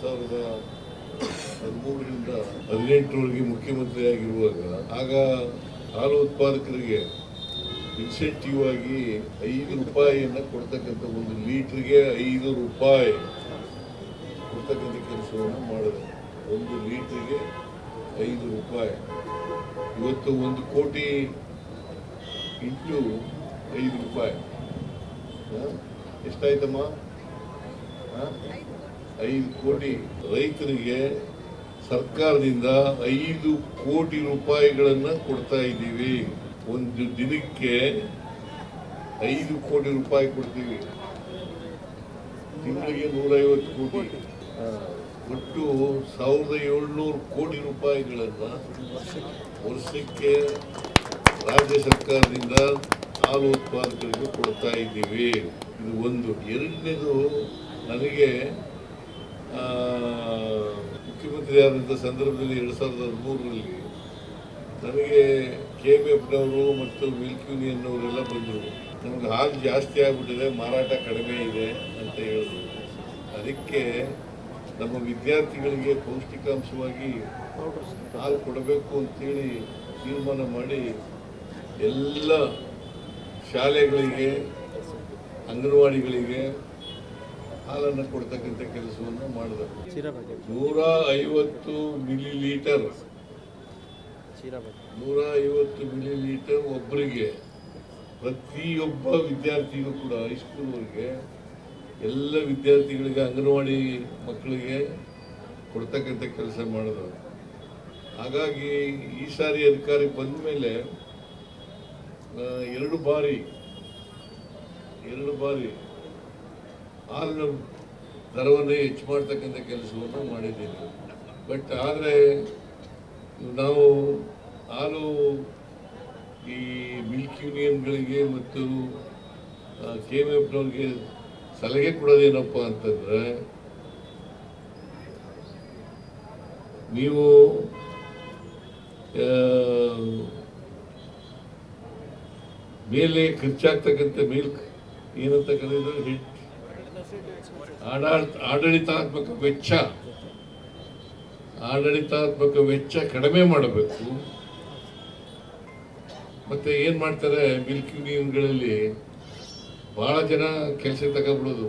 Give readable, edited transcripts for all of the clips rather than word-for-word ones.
2013ರಿಂದ 18ರವರೆಗೆ ಮುಖ್ಯಮಂತ್ರಿಯಾಗಿರುವಾಗ ಆಗ ಹಾಲು ಉತ್ಪಾದಕರಿಗೆ ಇನ್ಸೆಂಟಿವ್ ಆಗಿ 5 ರೂಪಾಯಿಯನ್ನು ಕೊಡ್ತಕ್ಕಂಥ, 1 ಲೀಟ್ರಿಗೆ 5 ರೂಪಾಯಿ ಕೊಡ್ತಕ್ಕಂಥ ಕೆಲಸವನ್ನು ಮಾಡಿದೆ. 1 ಲೀಟ್ರಿಗೆ 5 ರೂಪಾಯಿ. ಇವತ್ತು 1 ಕೋಟಿ ಇಂಟು 5 ರೂಪಾಯಿ ಎಷ್ಟಾಯ್ತಮ್ಮ? 5 ಕೋಟಿ. ರೈತರಿಗೆ ಸರ್ಕಾರದಿಂದ 5 ಕೋಟಿ ರೂಪಾಯಿಗಳನ್ನು ಕೊಡ್ತಾ ಇದ್ದೀವಿ. ಒಂದು ದಿನಕ್ಕೆ 5 ಕೋಟಿ ರೂಪಾಯಿ ಕೊಡ್ತೀವಿ. ತಿಂಗಳಿಗೆ 150 ಕೋಟಿ. ಒಟ್ಟು 1700 ಕೋಟಿ ರೂಪಾಯಿಗಳನ್ನು ವರ್ಷಕ್ಕೆ ರಾಜ್ಯ ಸರ್ಕಾರದಿಂದ ಹಾಲು ಉತ್ಪಾದಕರಿಗೆ ಕೊಡ್ತಾ ಇದ್ದೀವಿ. ಇದು ಒಂದು. ಎರಡನೇದು, ನನಗೆ ಮುಖ್ಯಮಂತ್ರಿ ಆದಂಥ ಸಂದರ್ಭದಲ್ಲಿ 2013ರಲ್ಲಿ ನನಗೆ KMFನವರು ಮತ್ತು ಮಿಲ್ಕ್ ಯೂನಿಯನ್ನವರೆಲ್ಲ ಬಂದರು. ನಮ್ಗೆ ಹಾಲು ಜಾಸ್ತಿ ಆಗಿಬಿಟ್ಟಿದೆ, ಮಾರಾಟ ಕಡಿಮೆ ಇದೆ ಅಂತ ಹೇಳಿದ್ರು. ಅದಕ್ಕೆ ನಮ್ಮ ವಿದ್ಯಾರ್ಥಿಗಳಿಗೆ ಪೌಷ್ಟಿಕಾಂಶವಾಗಿ ಹಾಲು ಕೊಡಬೇಕು ಅಂತೇಳಿ ತೀರ್ಮಾನ ಮಾಡಿ ಎಲ್ಲ ಶಾಲೆಗಳಿಗೆ, ಅಂಗನವಾಡಿಗಳಿಗೆ ಹಾಲನ್ನು ಕೊಡ್ತಕ್ಕಂಥ ಕೆಲಸವನ್ನು ಮಾಡಿದೆ. 150 ಮಿಲಿಲೀಟರ್ ಒಬ್ಬರಿಗೆ, ಪ್ರತಿಯೊಬ್ಬ ವಿದ್ಯಾರ್ಥಿಗೂ ಕೂಡ, ಹೈಸ್ಕೂಲ್ವರೆಗೆ ಎಲ್ಲ ವಿದ್ಯಾರ್ಥಿಗಳಿಗೆ, ಅಂಗನವಾಡಿ ಮಕ್ಕಳಿಗೆ ಕೊಡ್ತಕ್ಕಂಥ ಕೆಲಸ ಮಾಡಿದ್ರು. ಹಾಗಾಗಿ ಈ ಸಾರಿ ಅಧಿಕಾರಿ ಬಂದ ಮೇಲೆ 2 ಬಾರಿ ಹಾಲಿನ ದರವನ್ನು ಹೆಚ್ಚು ಮಾಡ್ತಕ್ಕಂಥ ಕೆಲಸವನ್ನು ಮಾಡಿದ್ದೀನಿ. ಬಟ್ ಆದರೆ ನಾವು ಹಾಲು ಈ ಮಿಲ್ಕ್ ಯೂನಿಯನ್ಗಳಿಗೆ ಮತ್ತು KMFನವ್ರಿಗೆ ಸಲಹೆ ಕೊಡೋದೇನಪ್ಪ ಅಂತಂದರೆ, ನೀವು ಮೇಲೆ ಖರ್ಚಾಗ್ತಕ್ಕಂಥ ಮಿಲ್ಕ್ ಏನಂತ ಕರೆಯೋದು, ಆಡಳಿತಾತ್ಮಕ ವೆಚ್ಚ ಕಡಿಮೆ ಮಾಡಬೇಕು. ಮತ್ತೆ ಏನ್ ಮಾಡ್ತಾರೆ, ಮಿಲ್ಕ್ ಯೂನಿಯನ್ಗಳಲ್ಲಿ ಬಹಳ ಜನ ಕೆಲಸ ತಗೊಬಿಡೋದು.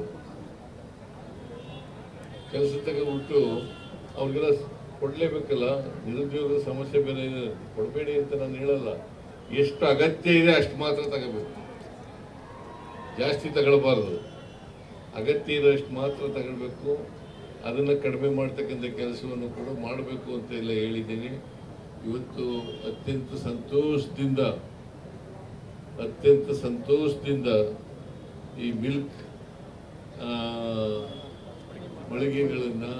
ಅವ್ರಿಗೆಲ್ಲ ಕೊಡ್ಲೇಬೇಕಲ್ಲ. ನಿರುದ್ಯೋಗದ ಸಮಸ್ಯೆ ಬೇರೆ ಇದೆ, ಕೊಡಬೇಡಿ ಅಂತ ನಾನು ಹೇಳಲ್ಲ. ಎಷ್ಟು ಅಗತ್ಯ ಇದೆ ಅಷ್ಟು ಮಾತ್ರ ತಗೋಬೇಕು, ಜಾಸ್ತಿ ತಗೊಳ್ಬಾರ್ದು. ಅಗತ್ಯ ಇರೋಷ್ಟು ಮಾತ್ರ ತಗೊಳ್ಬೇಕು. ಅದನ್ನು ಕಡಿಮೆ ಮಾಡ್ತಕ್ಕಂಥ ಕೆಲಸವನ್ನು ಕೂಡ ಮಾಡಬೇಕು ಅಂತ ಎಲ್ಲ ಹೇಳಿದ್ದೀನಿ. ಇವತ್ತು ಅತ್ಯಂತ ಸಂತೋಷದಿಂದ ಈ ಮಿಲ್ಕ್ ಮಳಿಗೆಗಳನ್ನು,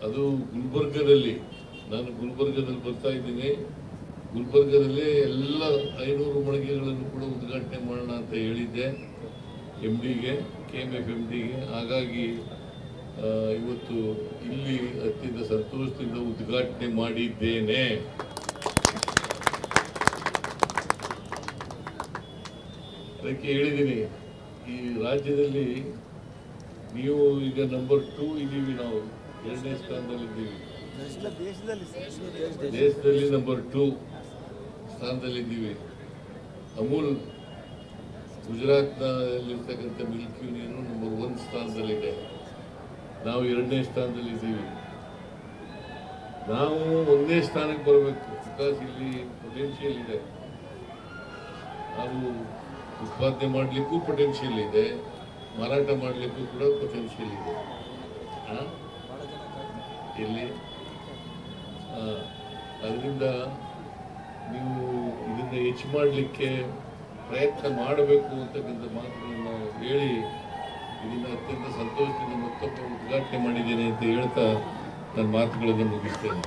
ಅದು ಗುಲ್ಬರ್ಗದಲ್ಲಿ, ನಾನು ಗುಲ್ಬರ್ಗದಲ್ಲಿ ಬರ್ತಾ ಇದ್ದೀನಿ. ಗುಲ್ಬರ್ಗದಲ್ಲೇ ಎಲ್ಲ 500 ಮಳಿಗೆಗಳನ್ನು ಕೂಡ ಉದ್ಘಾಟನೆ ಮಾಡೋಣ ಅಂತ ಹೇಳಿದ್ದೆ MDಗೆ, KMF MDಗೆ. ಹಾಗಾಗಿ ಇವತ್ತು ಇಲ್ಲಿ ಅತ್ಯಂತ ಸಂತೋಷದಿಂದ ಉದ್ಘಾಟನೆ ಮಾಡಿದ್ದೇನೆ. ಅದಕ್ಕೆ ಹೇಳಿದ್ದೀನಿ, ಈ ರಾಜ್ಯದಲ್ಲಿ ನೀವು ಈಗ ನಂಬರ್ 2 ಇದ್ದೀವಿ, ನಾವು 2ನೇ ಸ್ಥಾನದಲ್ಲಿದ್ದೀವಿ. ದೇಶದಲ್ಲಿ ನಂಬರ್ 2 ಸ್ಥಾನದಲ್ಲಿದ್ದೀವಿ. ಅಮೂಲ್ ಗುಜರಾತ್ನಲ್ಲಿರ್ತಕ್ಕಂಥ ಮಿಲ್ಕ್ ಯೂನಿಯನ್ ನಂಬರ್ 1 ಸ್ಥಾನದಲ್ಲಿದೆ. ನಾವು 2ನೇ ಸ್ಥಾನದಲ್ಲಿದ್ದೀವಿ. ನಾವು 1ನೇ ಸ್ಥಾನಕ್ಕೆ ಬರಬೇಕು. ಬಿಕಾಸ್ ಇಲ್ಲಿ ಪೊಟೆನ್ಷಿಯಲ್ ಇದೆ. ನಾವು ಉತ್ಪಾದನೆ ಮಾಡಲಿಕ್ಕೂ ಪೊಟೆನ್ಷಿಯಲ್ ಇದೆ, ಮಾರಾಟ ಮಾಡಲಿಕ್ಕೂ ಕೂಡ ಪೊಟೆನ್ಷಿಯಲ್ ಇದೆ. ಇಲ್ಲಿ ಅದರಿಂದ ನೀವು ಇದನ್ನು ಹೆಚ್ಚು ಮಾಡಲಿಕ್ಕೆ ಪ್ರಯತ್ನ ಮಾಡಬೇಕು ಅಂತಕ್ಕಂಥ ಮಾತುಗಳನ್ನು ಹೇಳಿ, ಇದನ್ನು ಅತ್ಯಂತ ಸಂತೋಷದಿಂದ ಮತ್ತೊಮ್ಮೆ ಉದ್ಘಾಟನೆ ಮಾಡಿದ್ದೇನೆ ಅಂತ ಹೇಳ್ತಾ ನನ್ನ ಮಾತುಗಳನ್ನು ಮುಗಿಸ್ತೇನೆ.